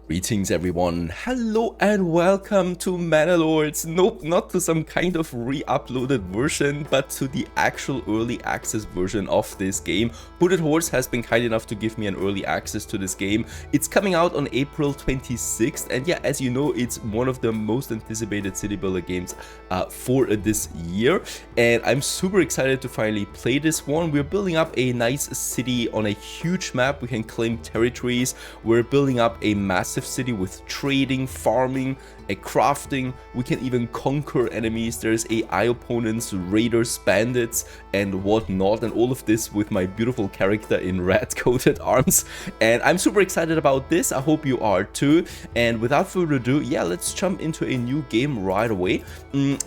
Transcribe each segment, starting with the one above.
Greetings everyone, hello and welcome to Manor Lords. Nope, not to some kind of re-uploaded version, but to the actual early access version of this game. Hooded Horse has been kind enough to give me an early access to this game. It's coming out on April 26th, and yeah, as you know, it's one of the most anticipated city builder games for this year. And I'm super excited to finally play this one. We're building up a nice city on a huge map. We can claim territories. We're building up a massive city with trading, farming, a crafting. We can even conquer enemies. There's AI opponents, raiders, bandits, and whatnot, and all of this with my beautiful character in red coated arms. And I'm super excited about this. I hope you are too. And without further ado, yeah, let's jump into a new game right away.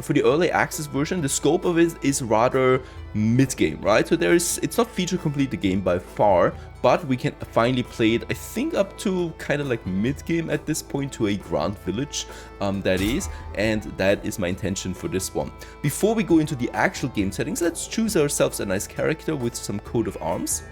For the early access version, the scope of it is rather mid-game, right? So it's not feature complete the game by far, but we can finally play it, I think, up to kind of like mid-game at this point, to a grand village, that is, and that is my intention for this one. Before we go into the actual game settings, let's choose ourselves a nice character with some coat of arms.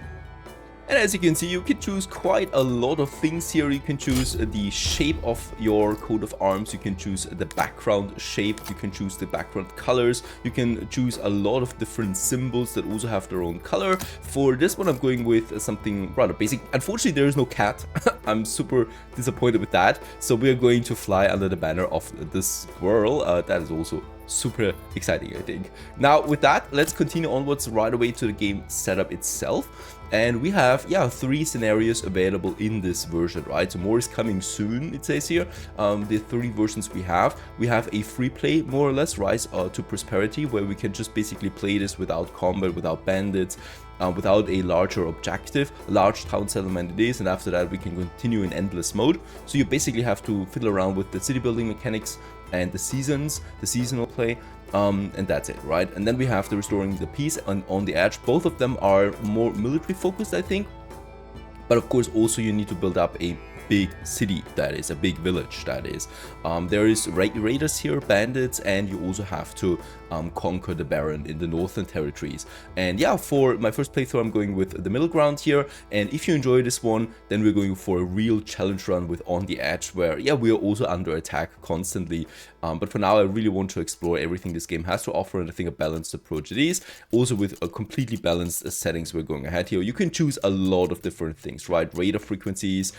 And as you can see, you can choose quite a lot of things here. You can choose the shape of your coat of arms, you can choose the background shape, you can choose the background colors, you can choose a lot of different symbols that also have their own color. For this one, I'm going with something rather basic. Unfortunately, there is no cat. I'm super disappointed with that. So we are going to fly under the banner of this squirrel. That is also super exciting, I think. Now with that, let's continue onwards right away to the game setup itself. And we have, yeah, 3 scenarios available in this version, right? So more is coming soon, it says here. The 3 versions we have a free play, more or less, Rise to Prosperity, where we can just basically play this without combat, without bandits, without a larger objective. Large town settlement it is, and after that we can continue in endless mode. So you basically have to fiddle around with the city building mechanics and the seasons, the seasonal play, and that's it, right? And then we have the Restoring the Peace on the Edge. Both of them are more military focused, I think, but of course also you need to build up a big city, that is a big village, that is. There is raiders here, bandits, and you also have to conquer the Baron in the Northern Territories. And yeah, for my first playthrough, I'm going with the middle ground here. And if you enjoy this one, then we're going for a real challenge run with On the Edge, where yeah, we are also under attack constantly. But for now, I really want to explore everything this game has to offer, and I think a balanced approach it is. Also with a completely balanced settings we're going ahead here. You can choose a lot of different things, right? Raider frequencies,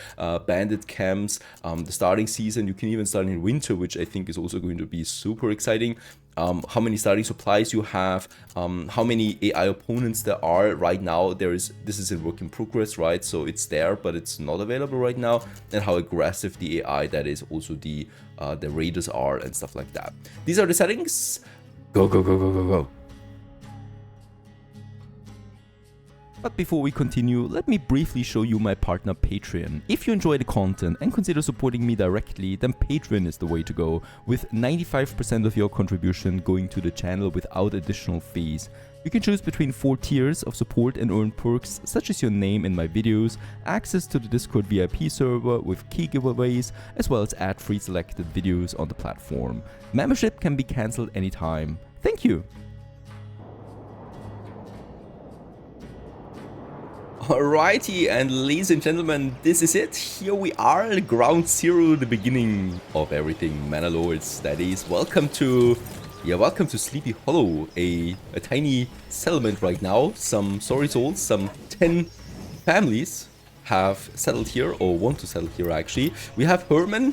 bandit camps, the starting season. You can even start in winter, which I think is also going to be super exciting. How many starting supplies you have, how many AI opponents there are right now. This is in work in progress, right? So it's there, but it's not available right now. And how aggressive the AI, that is, also the raiders are, and stuff like that. These are the settings. Go, go, go, go, go, go. But before we continue, let me briefly show you my partner Patreon. If you enjoy the content and consider supporting me directly, then Patreon is the way to go, with 95% of your contribution going to the channel without additional fees. You can choose between 4 tiers of support and earn perks such as your name in my videos, access to the Discord VIP server with key giveaways, as well as ad-free selected videos on the platform. Membership can be cancelled anytime. Thank you! Alrighty, and ladies and gentlemen, this is it. Here we are, ground zero, the beginning of everything Manor Lords. That is, welcome to Sleepy Hollow, a tiny settlement right now. Some sorry souls, some 10 families have settled here, or want to settle here actually. We have Herman,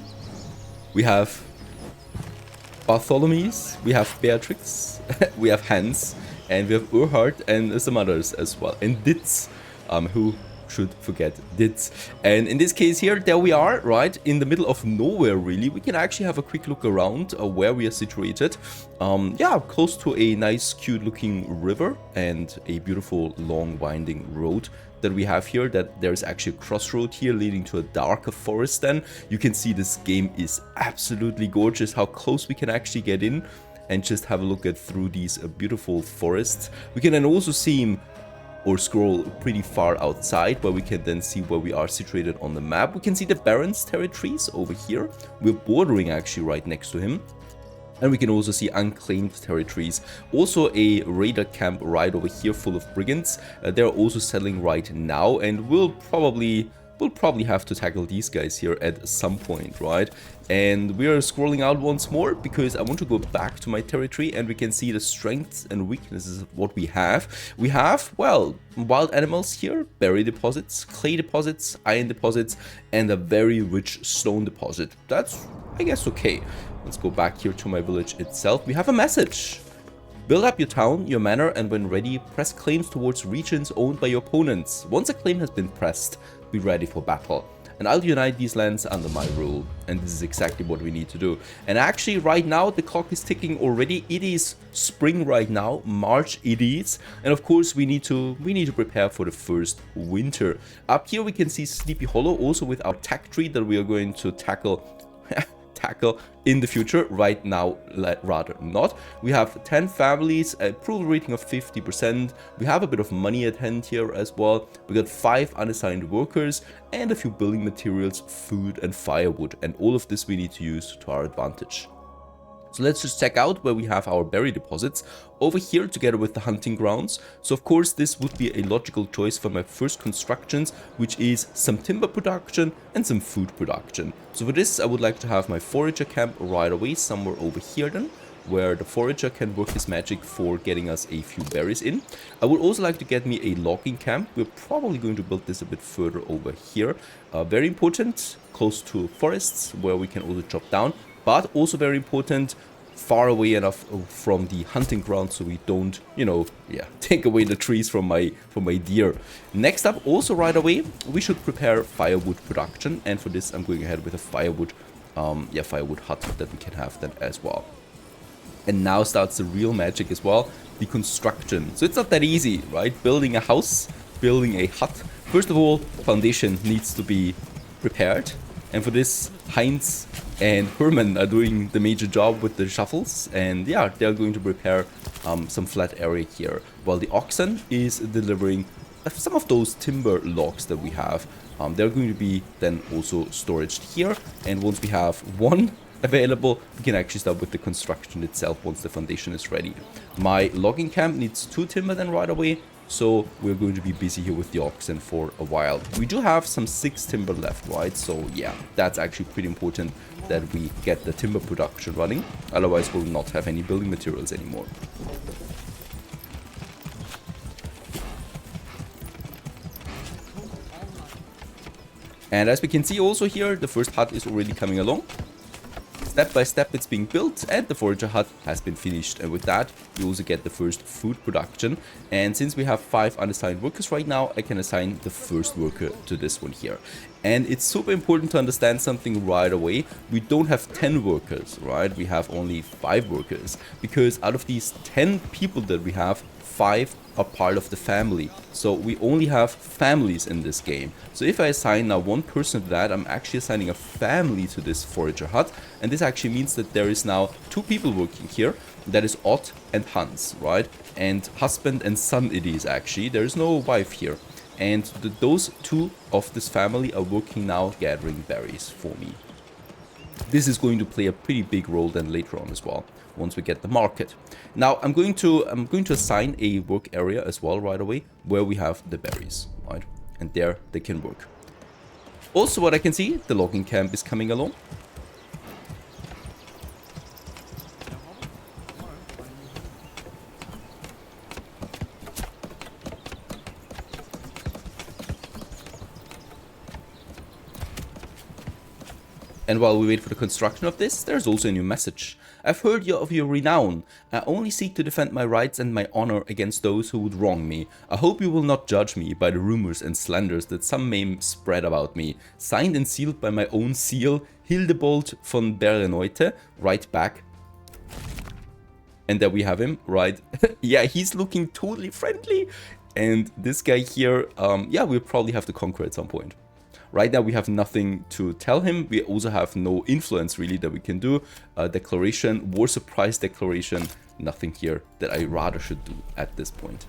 we have Bartholomew's, we have Beatrix, we have Hans, and we have Urhard and some others as well, and Ditz. Who should forget Ditz. And in this case here, there we are, right in the middle of nowhere really. We can actually have a quick look around where we are situated. Yeah, close to a nice cute looking river and a beautiful long winding road that we have here. That there's actually a crossroad here leading to a darker forest. Then you can see this game is absolutely gorgeous, how close we can actually get in and just have a look at through these beautiful forests. We can then also see or scroll pretty far outside, where we can then see where we are situated on the map. We can see the Baron's territories over here. We're bordering actually right next to him. And we can also see unclaimed territories. Also a raider camp right over here full of brigands. They're also settling right now, and we'll we'll probably have to tackle these guys here at some point, right? And we are scrolling out once more because I want to go back to my territory, and we can see the strengths and weaknesses of what we have. We have, well, wild animals here, berry deposits, clay deposits, iron deposits, and a very rich stone deposit. That's, I guess, okay. Let's go back here to my village itself. We have a message. Build up your town, your manor, and when ready, press claims towards regions owned by your opponents. Once a claim has been pressed, be ready for battle. And I'll unite these lands under my rule. And this is exactly what we need to do. And actually, right now, the clock is ticking already. It is spring right now, March it is. And of course, we need to prepare for the first winter. Up here, we can see Sleepy Hollow, also with our tech tree that we are going to tackle in the future. Right now, rather not. We have 10 families, a approval rating of 50%. We have a bit of money at hand here as well. We got 5 unassigned workers and a few building materials, food and firewood, and all of this we need to use to our advantage. So let's just check out where we have our berry deposits over here together with the hunting grounds. So of course this would be a logical choice for my first constructions, which is some timber production and some food production. So for this I would like to have my forager camp right away somewhere over here then, where the forager can work his magic for getting us a few berries in. I would also like to get me a logging camp. We're probably going to build this a bit further over here. Very important, close to forests where we can also chop down. But also very important, far away enough from the hunting ground so we don't, you know, take away the trees from my deer. Next up, also right away, we should prepare firewood production, and for this I'm going ahead with a firewood hut that we can have then as well. And now starts the real magic as well, the construction. So it's not that easy, right? Building a house, building a hut. First of all, foundation needs to be prepared. And for this, Heinz and Herman are doing the major job with the shovels. And yeah, they're going to prepare some flat area here. While the oxen is delivering some of those timber logs that we have. They're going to be then also storaged here. And once we have one available, we can actually start with the construction itself once the foundation is ready. My logging camp needs 2 timber then right away. So we're going to be busy here with the oxen for a while. We do have some 6 timber left, right? So yeah, that's actually pretty important that we get the timber production running. Otherwise, we'll not have any building materials anymore. And as we can see also here, the first hut is already coming along. Step by step it's being built, and the forager hut has been finished, and with that we also get the first food production. And since we have 5 unassigned workers right now, I can assign the first worker to this one here. And it's super important to understand something right away. We don't have 10 workers, right? We have only 5 workers, because out of these 10 people that we have, 5 are part of the family. So we only have families in this game. So if I assign now 1 person to that, I'm actually assigning a family to this forager hut. And this actually means that there is now 2 people working here. That is Ott and Hans, right? And husband and son it is actually. There is no wife here. And those 2 of this family are working now gathering berries for me. This is going to play a pretty big role then later on as well, once we get the market. Now I'm going to assign a work area as well right away where we have the berries, right? And there they can work. Also, what I can see, the logging camp is coming along. And while we wait for the construction of this, there's also a new message. I've heard of your renown. I only seek to defend my rights and my honor against those who would wrong me. I hope you will not judge me by the rumors and slanders that some may spread about me. Signed and sealed by my own seal, Hildebold von Bereneute, right back. And there we have him, right? Yeah, he's looking totally friendly. And this guy here, yeah, we'll probably have to conquer at some point. Right now we have nothing to tell him. We also have no influence really that we can do. Declaration, war surprise declaration, nothing here that I rather should do at this point.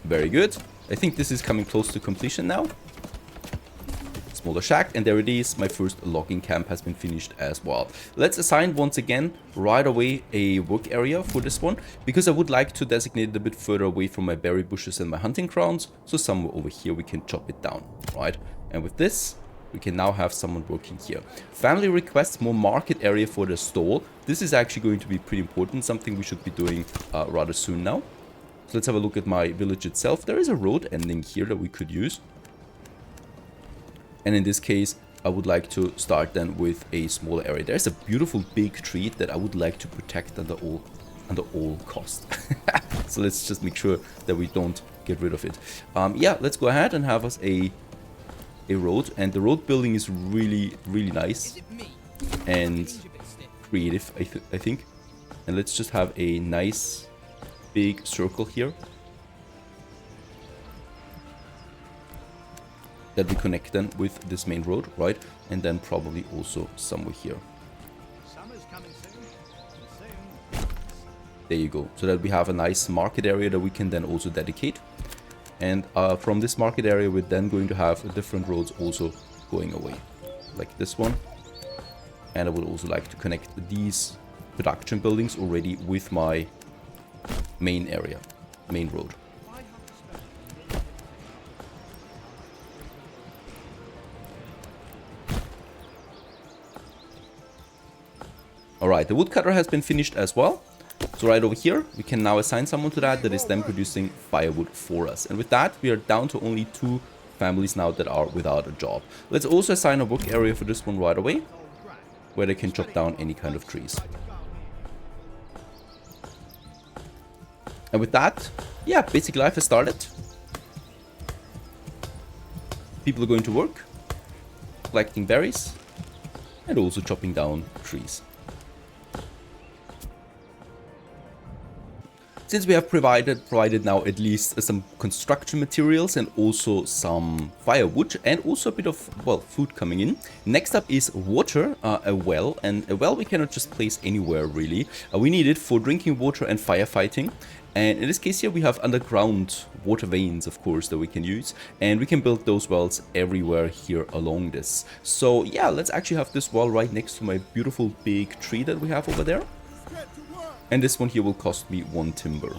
Very good. I think this is coming close to completion now. smaller shack, and there it is. My first logging camp has been finished as well. Let's assign once again right away a work area for this one, because I would like to designate it a bit further away from my berry bushes and my hunting grounds, so somewhere over here we can chop it down, right? And with this, we can now have someone working here. Family requests more market area for the stall. This is actually going to be pretty important, something we should be doing rather soon now. So let's have a look at my village itself. There is a road ending here that we could use. And in this case, I would like to start then with a smaller area. There's a beautiful big tree that I would like to protect under all costs. So let's just make sure that we don't get rid of it. Yeah, let's go ahead and have us a road. And the road building is really, really nice and creative, I think. And let's just have a nice big circle here that we connect then with this main road, right? And then probably also somewhere here. There you go. So that we have a nice market area that we can then also dedicate. And from this market area, we're then going to have different roads also going away, like this one. And I would also like to connect these production buildings already with my main area, main road. Alright, the woodcutter has been finished as well. So right over here, we can now assign someone to that is then producing firewood for us. And with that, we are down to only 2 families now that are without a job. Let's also assign a work area for this one right away, where they can chop down any kind of trees. And with that, yeah, basic life has started. People are going to work, collecting berries, and also chopping down trees. Since we have provided now at least some construction materials and also some firewood and also a bit of, well, food coming in. Next up is water, a well, and a well we cannot just place anywhere really. We need it for drinking water and firefighting. And in this case here we have underground water veins, of course, that we can use, and we can build those wells everywhere here along this. So yeah, let's actually have this well right next to my beautiful big tree that we have over there. And this one here will cost me 1 timber.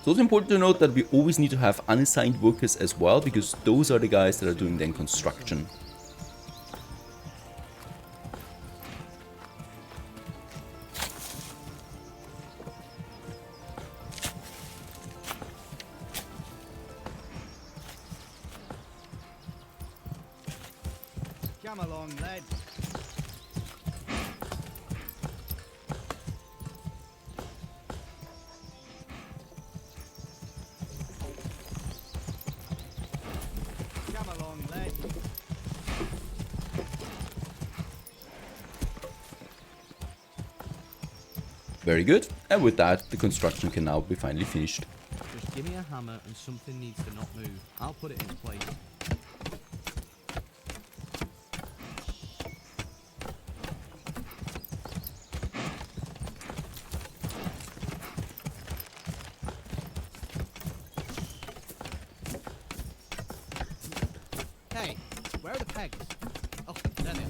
So it's important to note that we always need to have unassigned workers as well, because those are the guys that are doing then construction. Come along, lad. Come along, lad. Very good. And with that, the construction can now be finally finished. Just give me a hammer and something needs to not move. I'll put it in place. Hey, where are the pegs? Oh, there they are.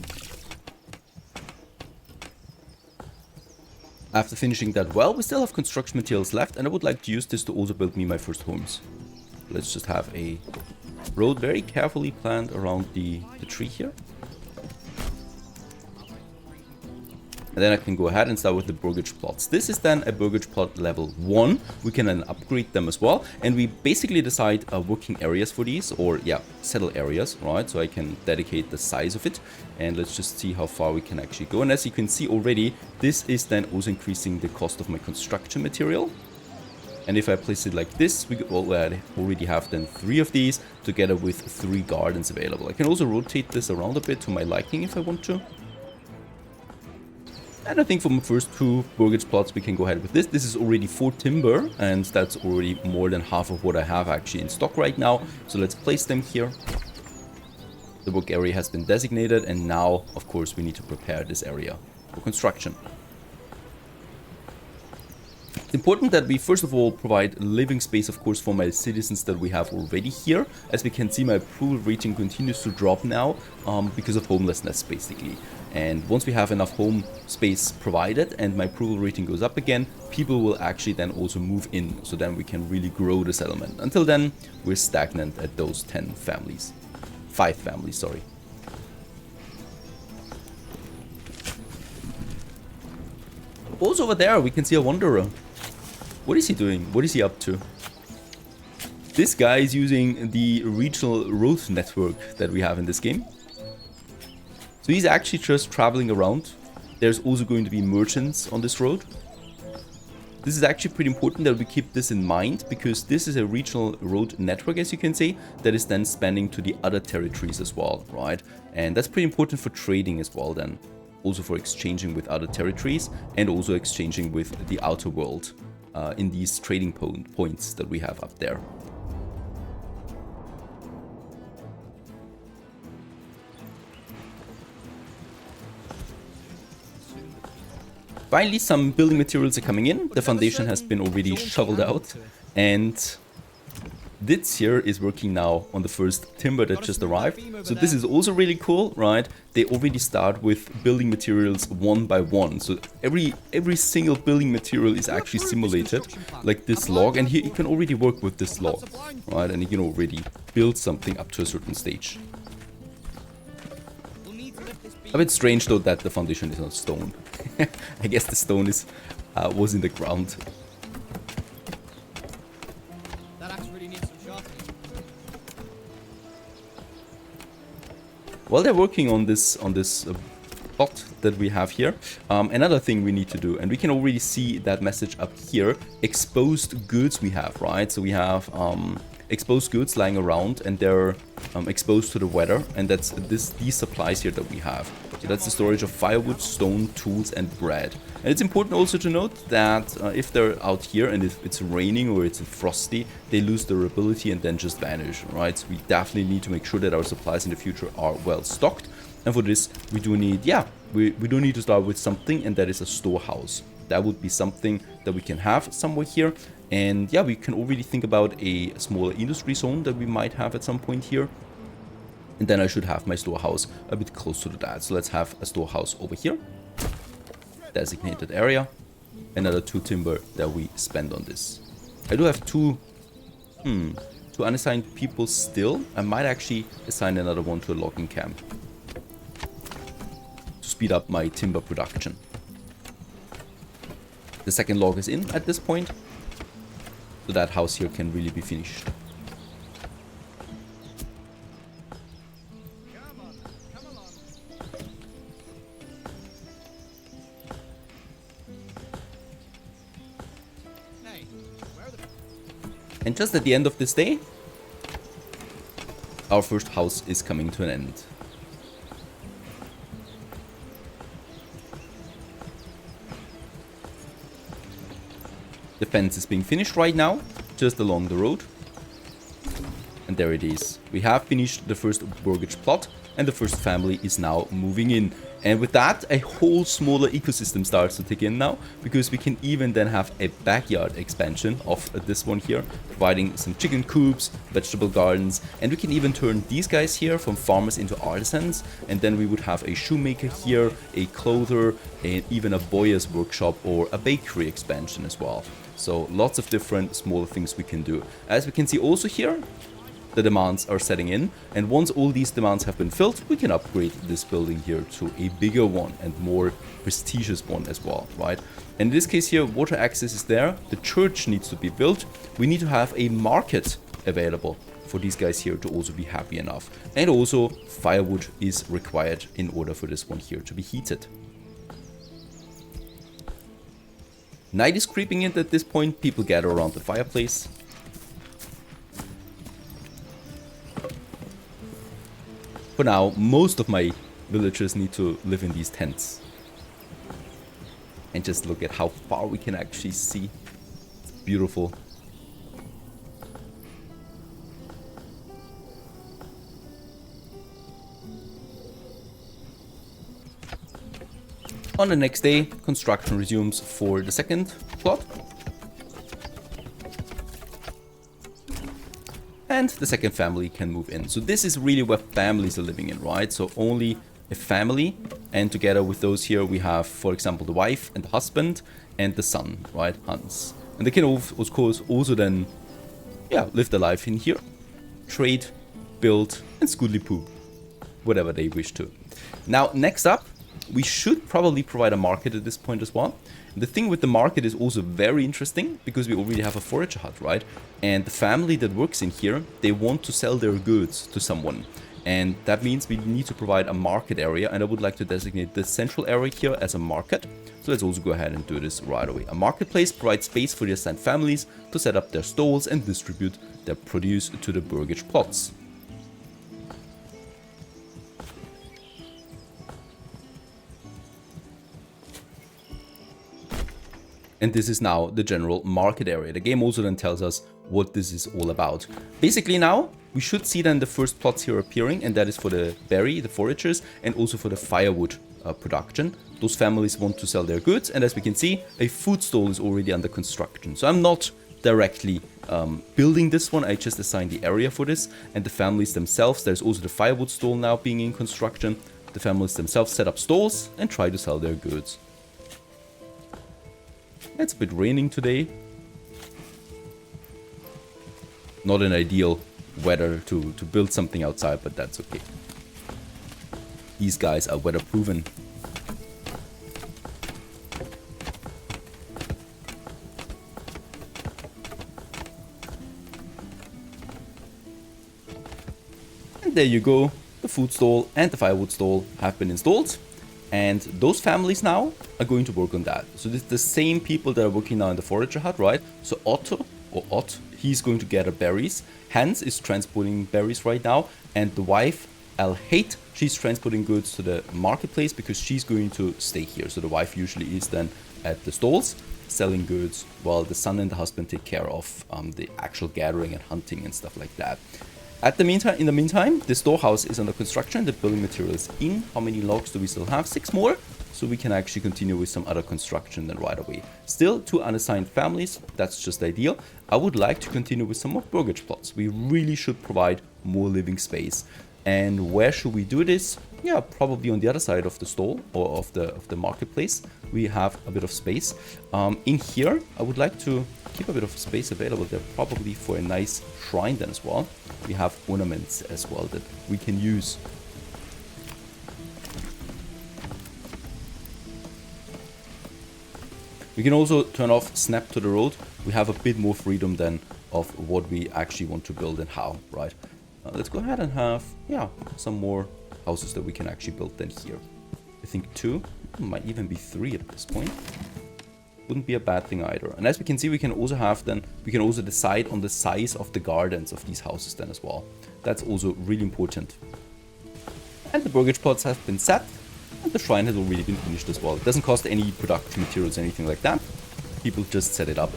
After finishing that well, we still have construction materials left, and I would like to use this to also build me my first homes. Let's just have a road very carefully planned around the tree here. And then I can go ahead and start with the burgage plots. This is then a burgage plot level 1. We can then upgrade them as well. And we basically decide working areas for these, or yeah, settle areas, right? So I can dedicate the size of it. And let's just see how far we can actually go. And as you can see already, this is then also increasing the cost of my construction material. And if I place it like this, we already have then 3 of these together with 3 gardens available. I can also rotate this around a bit to my liking if I want to. And I think for my first 2 burgage plots, we can go ahead with this. This is already 4 timber, and that's already more than half of what I have actually in stock right now. So let's place them here. The work area has been designated, and now, of course, we need to prepare this area for construction. It's important that we first of all provide living space, of course, for my citizens that we have already here. As we can see, my approval rating continues to drop now because of homelessness, basically. And once we have enough home space provided and my approval rating goes up again, people will actually then also move in. So then we can really grow the settlement. Until then, we're stagnant at those 10 families. 5 families, sorry. Also over there, we can see a wanderer. What is he doing? What is he up to? This guy is using the regional road network that we have in this game. So he's actually just traveling around. There's also going to be merchants on this road. This is actually pretty important that we keep this in mind, because this is a regional road network, as you can see, that is then spanning to the other territories as well, right? And that's pretty important for trading as well then. Also for exchanging with other territories and also exchanging with the outer world. In these trading points that we have up there. Finally, some building materials are coming in. The foundation has been already shoveled out, and Ditz here is working now on the first timber that just arrived. So this is also really cool, right? They already start with building materials one by one. So every single building material is actually simulated, like this log. And here you can already work with this log, right? And you can already build something up to a certain stage. A bit strange though that the foundation is not stone. I guess the stone was in the ground. While they're working on this plot that we have here, another thing we need to do, and we can already see that message up here, exposed goods we have, right? So we have exposed goods lying around, and they're exposed to the weather, and that's these supplies here that we have. So that's the storage of firewood, stone, tools, and bread. And it's important also to note that if they're out here and if it's raining or it's frosty, they lose their ability and then just vanish, right? So we definitely need to make sure that our supplies in the future are well stocked. And for this, we do need, we do need to start with something, and that is a storehouse. That would be something that we can have somewhere here. And yeah, we can already think about a smaller industry zone that we might have at some point here. And then I should have my storehouse a bit closer to that. So let's have a storehouse over here. Designated area. Another 2 timber that we spend on this. I do have two unassigned people still. I might actually assign another one to a logging camp to speed up my timber production. The second log is in at this point, so that house here can really be finished. And just at the end of this day, our first house is coming to an end. The fence is being finished right now, just along the road. And there it is. We have finished the first mortgage plot, and the first family is now moving in. And with that, a whole smaller ecosystem starts to take in now, because we can even then have a backyard expansion of this one here, providing some chicken coops, vegetable gardens, and we can even turn these guys here from farmers into artisans, and then we would have a shoemaker here, a clother, and even a boyer's workshop or a bakery expansion as well. So lots of different smaller things we can do. As we can see also here, the demands are setting in, and once all these demands have been filled, we can upgrade this building here to a bigger one and more prestigious one as well, right? And in this case here, water access is there, the church needs to be built, we need to have a market available for these guys here to also be happy enough, and also firewood is required in order for this one here to be heated. Night is creeping in at this point, people gather around the fireplace. For now, most of my villagers need to live in these tents. And just look at how far we can actually see. It's beautiful. On the next day, construction resumes for the second plot. and the second family can move in. So this is really where families are living in, right? So only a family, and together with those here we have, for example, the wife and the husband and the son, right, Hans. And they can of course also then, yeah, live their life in here, trade, build, and scootly poop, whatever they wish to. Now, next up, we should probably provide a market at this point as well. The thing with the market is also very interesting because we already have a forager hut, right? And the family that works in here, they want to sell their goods to someone. And that means we need to provide a market area, and I would like to designate the central area here as a market. So let's also go ahead and do this right away. A marketplace provides space for the assigned families to set up their stalls and distribute their produce to the burgage plots. And this is now the general market area. The game also then tells us what this is all about. Basically now, we should see then the first plots here appearing, and that is for the berry, the foragers, and also for the firewood production. Those families want to sell their goods, and as we can see, a food stall is already under construction. So I'm not directly building this one, I just assigned the area for this, and the families themselves, there's also the firewood stall now being in construction. The families themselves set up stalls and try to sell their goods. It's a bit raining today. Not an ideal weather to build something outside, but that's okay. These guys are weather proven. And there you go. The food stall and the firewood stall have been installed. And those families now are going to work on that. So this is the same people that are working now in the forager hut, right? So Otto, or Ott, he's going to gather berries. Hans is transporting berries right now. And the wife, Alhate, she's transporting goods to the marketplace because she's going to stay here. So the wife usually is then at the stalls selling goods, while the son and the husband take care of the actual gathering and hunting and stuff like that. In the meantime, the storehouse is under construction, the building materials in. How many logs do we still have? 6 more. So we can actually continue with some other construction then right away. Still 2 unassigned families, that's just ideal. I would like to continue with some more burgage plots. We really should provide more living space. And where should we do this? Yeah, probably on the other side of the stall or of the marketplace. We have a bit of space. In here, I would like to keep a bit of space available there, probably for a nice shrine then as well. We have ornaments as well that we can use. We can also turn off snap to the road. We have a bit more freedom then of what we actually want to build and how, right? Let's go ahead and have, yeah, some more houses that we can actually build then here. I think 2, might even be 3 at this point. Wouldn't be a bad thing either. And as we can see, we can also decide on the size of the gardens of these houses then as well. That's also really important. And the burgage plots have been set, and the shrine has already been finished as well. It doesn't cost any production materials or anything like that. People just set it up.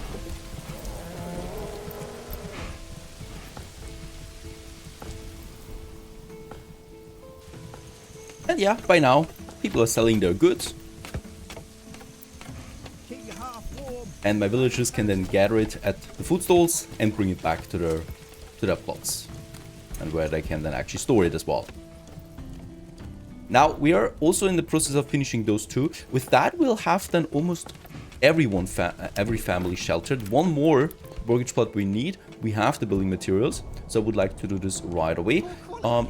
And yeah, by now, people are selling their goods. And my villagers can then gather it at the food stalls and bring it back to their plots. And where they can then actually store it as well. Now, we are also in the process of finishing those 2. With that, we'll have then almost every family sheltered. One more burgage plot we need. We have the building materials. So I would like to do this right away.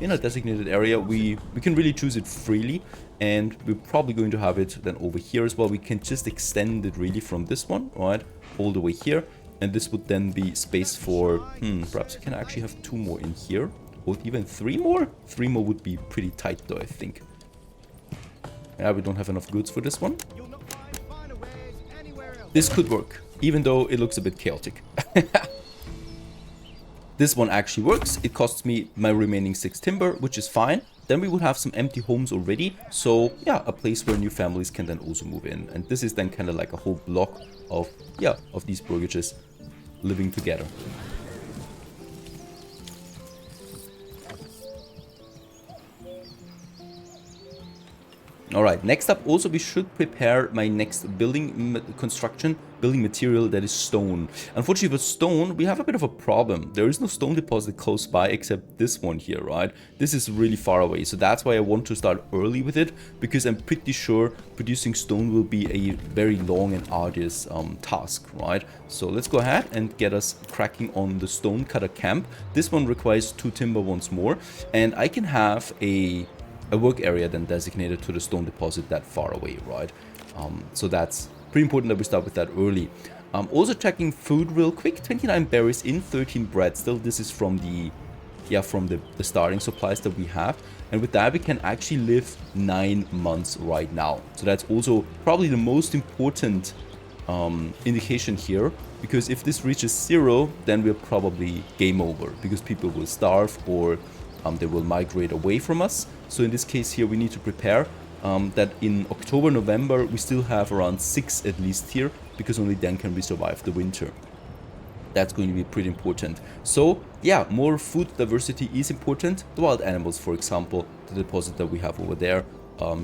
In a designated area, we can really choose it freely. And we're probably going to have it then over here as well. We can just extend it really from this one, right, all the way here. And this would then be space for, perhaps we can actually have 2 more in here. Or even 3 more? 3 more would be pretty tight though, I think. Yeah, we don't have enough goods for this one. This could work, even though it looks a bit chaotic. This one actually works. It costs me my remaining 6 timber, which is fine. Then we would have some empty homes already. So yeah, a place where new families can then also move in. And this is then kind of like a whole block of, yeah, of these burgages living together. Alright, next up also we should prepare my next building material, that is stone. Unfortunately for stone, we have a bit of a problem. There is no stone deposit close by except this one here, right? This is really far away, so that's why I want to start early with it, because I'm pretty sure producing stone will be a very long and arduous task, right? So let's go ahead and get us cracking on the stone cutter camp. This one requires 2 timber once more, and I can have a work area then designated to the stone deposit that far away, right? So that's pretty important that we start with that early. Also checking food real quick. 29 berries in, 13 bread still. This is from the starting supplies that we have, and with that we can actually live 9 months right now. So that's also probably the most important indication here, because if this reaches 0, then we're probably game over, because people will starve or they will migrate away from us. So in this case here we need to prepare that in October, November we still have around 6 at least here, because only then can we survive the winter. That's going to be pretty important. So yeah, more food diversity is important. The wild animals, for example, the deposit that we have over there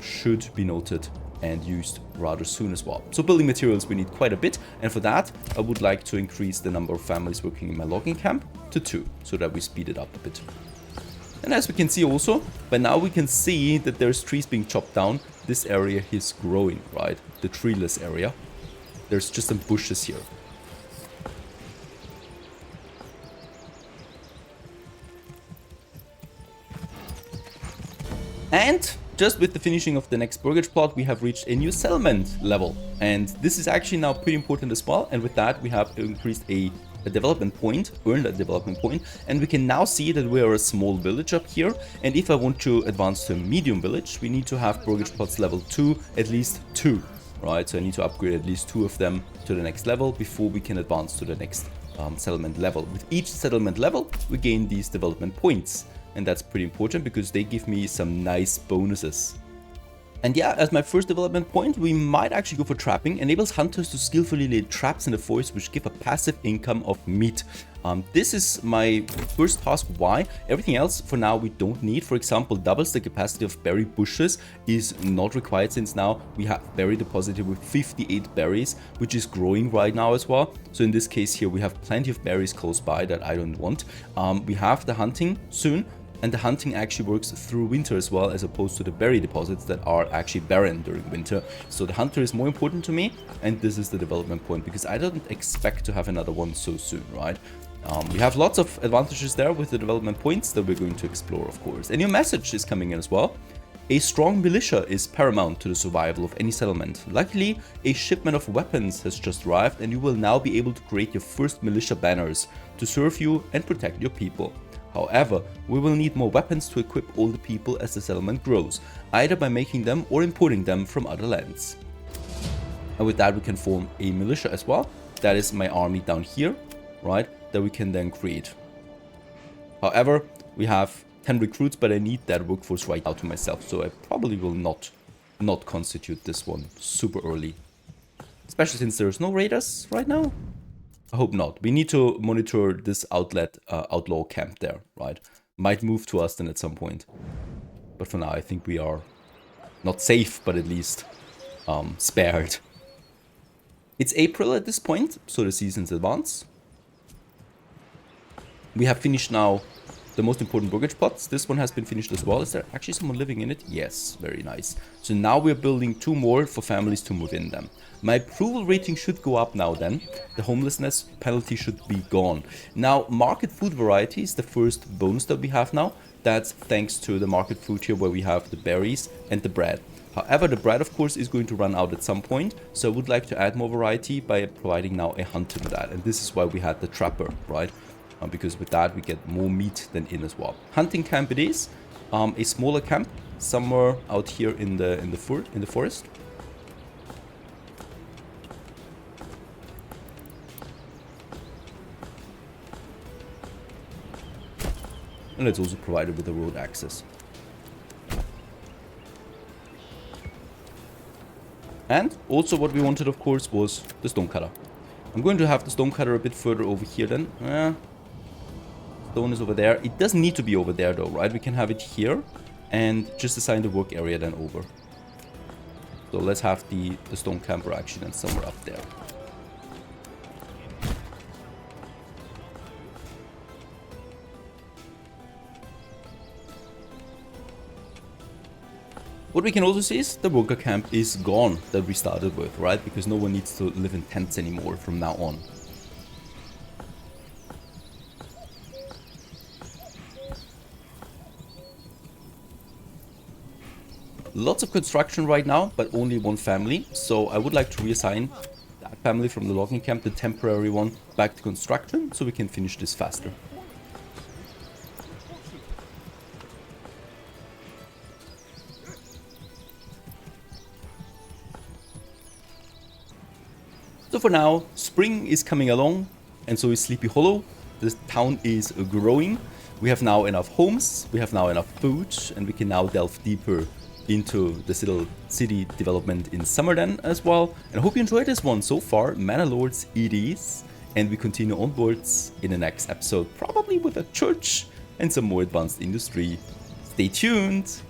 should be noted and used rather soon as well. So building materials we need quite a bit, and for that I would like to increase the number of families working in my logging camp to 2, so that we speed it up a bit. And as we can see also, by now we can see that there's trees being chopped down. This area is growing, right? The treeless area. There's just some bushes here. And just with the finishing of the next burgage plot, we have reached a new settlement level. And this is actually now pretty important as well. And with that, we have increased a development point, earned a development point, and we can now see that we are a small village up here. And if I want to advance to a medium village, we need to have burgage plots level 2, at least 2, right? So I need to upgrade at least 2 of them to the next level before we can advance to the next settlement level. With each settlement level, we gain these development points, and that's pretty important because they give me some nice bonuses. And yeah, as my first development point, we might actually go for trapping. Enables hunters to skillfully lay traps in the forest, which give a passive income of meat. This is my first task. Why? Everything else for now we don't need. For example, doubles the capacity of berry bushes is not required, since now we have berry deposited with 58 berries, which is growing right now as well. So in this case here, we have plenty of berries close by that I don't want. We have the hunting soon. And the hunting actually works through winter as well, as opposed to the berry deposits that are actually barren during winter. So the hunter is more important to me, and this is the development point, because I don't expect to have another one so soon, right? We have lots of advantages there with the development points that we're going to explore, of course. A new message is coming in as well. A strong militia is paramount to the survival of any settlement. Luckily, a shipment of weapons has just arrived, and you will now be able to create your first militia banners to serve you and protect your people. However, we will need more weapons to equip all the people as the settlement grows, either by making them or importing them from other lands. And with that we can form a militia as well. That is my army down here, right, that we can then create. However, we have 10 recruits, but I need that workforce right now to myself, so I probably will not constitute this one super early. Especially since there's no raiders right now. I hope not. We need to monitor this outlaw camp there, right? Might move to us then at some point. But for now, I think we are not safe, but at least spared. It's April at this point, so the season's advanced. We have finished now the most important burgage plots. This one has been finished as well. Is there actually someone living in it? Yes, very nice. So now we're building 2 more for families to move in them. My approval rating should go up now then. The homelessness penalty should be gone. Now, market food variety is the first bonus that we have now. That's thanks to the market food here, where we have the berries and the bread. However, the bread, of course, is going to run out at some point. So I would like to add more variety by providing now a hunter to that. And this is why we had the trapper, right? Because with that we get more meat than in as well. Hunting camp it is, a smaller camp somewhere out here in the forest. And it's also provided with the road access. And also what we wanted, of course, was the stonecutter. I'm going to have the stonecutter a bit further over here then. Stone is over there. It doesn't need to be over there though, right? We can have it here and just assign the work area then over. So let's have the stone camper actually then somewhere up there. What we can also see is the worker camp is gone that we started with, right? Because no one needs to live in tents anymore from now on. Lots of construction right now, but only one family. So I would like to reassign that family from the logging camp, the temporary one, back to construction so we can finish this faster. So for now, spring is coming along, and so is Sleepy Hollow. This town is growing. We have now enough homes, we have now enough food, and we can now delve deeper into this little city development in Summerden as well. And I hope you enjoyed this one so far. Manor Lords it is, and we continue onwards in the next episode, probably with a church and some more advanced industry. Stay tuned!